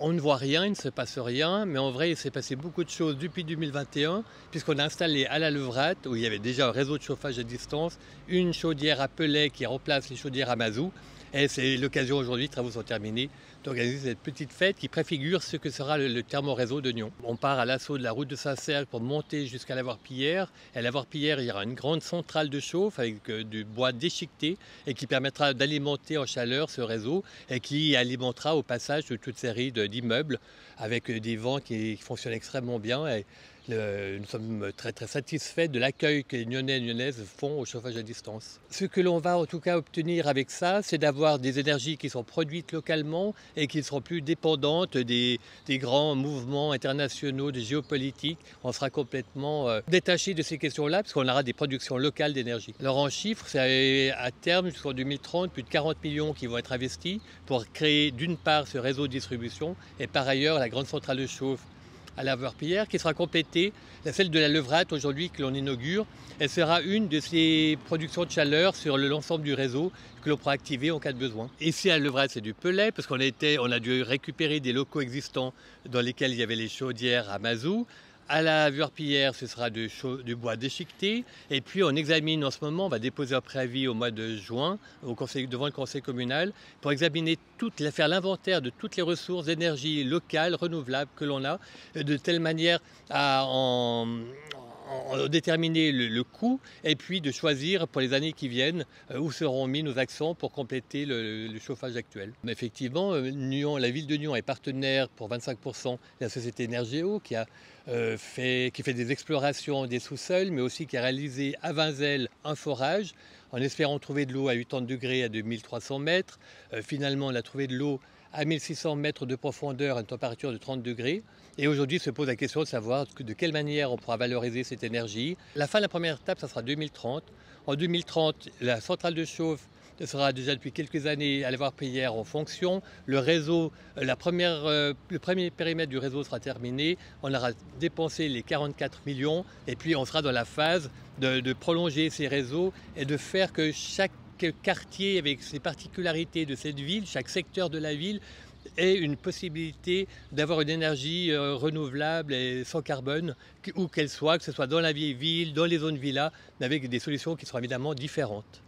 On ne voit rien, il ne se passe rien, mais en vrai, il s'est passé beaucoup de choses depuis 2021, puisqu'on a installé à la Levrate, où il y avait déjà un réseau de chauffage à distance, une chaudière à pellets qui remplace les chaudières à mazout. Et c'est l'occasion aujourd'hui, les travaux sont terminés, d'organiser cette petite fête qui préfigure ce que sera le thermoréseau de Nyon. On part à l'assaut de la route de Saint-Cergue pour monter jusqu'à la Voire-Pillière. Et à la Voire-Pillière, il y aura une grande centrale de chauffe avec du bois déchiqueté et qui permettra d'alimenter en chaleur ce réseau et qui alimentera au passage toute une série d'immeubles avec des vents qui fonctionnent extrêmement bien. Et nous sommes très très satisfaits de l'accueil que les Nyonnais et Nyonnaises font au chauffage à distance. Ce que l'on va en tout cas obtenir avec ça, c'est d'avoir des énergies qui sont produites localement et qui ne seront plus dépendantes des grands mouvements internationaux, de géopolitique. On sera complètement détaché de ces questions-là parce qu'on aura des productions locales d'énergie. Alors en chiffres, c'est à terme jusqu'en 2030 plus de 40 millions qui vont être investis pour créer d'une part ce réseau de distribution et par ailleurs la grande centrale de chauffe à la Voire-Pillière qui sera complétée, celle de la Levrate aujourd'hui que l'on inaugure. Elle sera une de ces productions de chaleur sur l'ensemble du réseau que l'on pourra activer en cas de besoin. Ici à Levrate, c'est du pellet parce qu'on a dû récupérer des locaux existants dans lesquels il y avait les chaudières à mazout. À la Voire-Pillière, ce sera du bois déchiqueté. Et puis on examine en ce moment, on va déposer un préavis au mois de juin devant le conseil communal pour examiner faire l'inventaire de toutes les ressources d'énergie locales, renouvelables que l'on a, de telle manière à en déterminer le coût et puis de choisir pour les années qui viennent où seront mis nos accents pour compléter le chauffage actuel. Effectivement, la ville de Nyon est partenaire pour 25% de la société Énergéo qui fait des explorations des sous-sols, mais aussi qui a réalisé à Vinzelles un forage en espérant trouver de l'eau à 80 degrés à 2300 mètres. Finalement, on a trouvé de l'eau à 1600 mètres de profondeur à une température de 30 degrés. Et aujourd'hui se pose la question de savoir de quelle manière on pourra valoriser cette énergie. La fin de la première étape, ça sera 2030. En 2030, la centrale de chauffe sera déjà depuis quelques années à la Voire-Pillière en fonction. Le réseau, le premier périmètre du réseau sera terminé. On aura dépensé les 44 millions et puis on sera dans la phase de prolonger ces réseaux et de faire que chaque quartier avec ses particularités de cette ville, chaque secteur de la ville ait une possibilité d'avoir une énergie renouvelable et sans carbone, où qu'elle soit, que ce soit dans la vieille ville, dans les zones villas, mais avec des solutions qui seront évidemment différentes.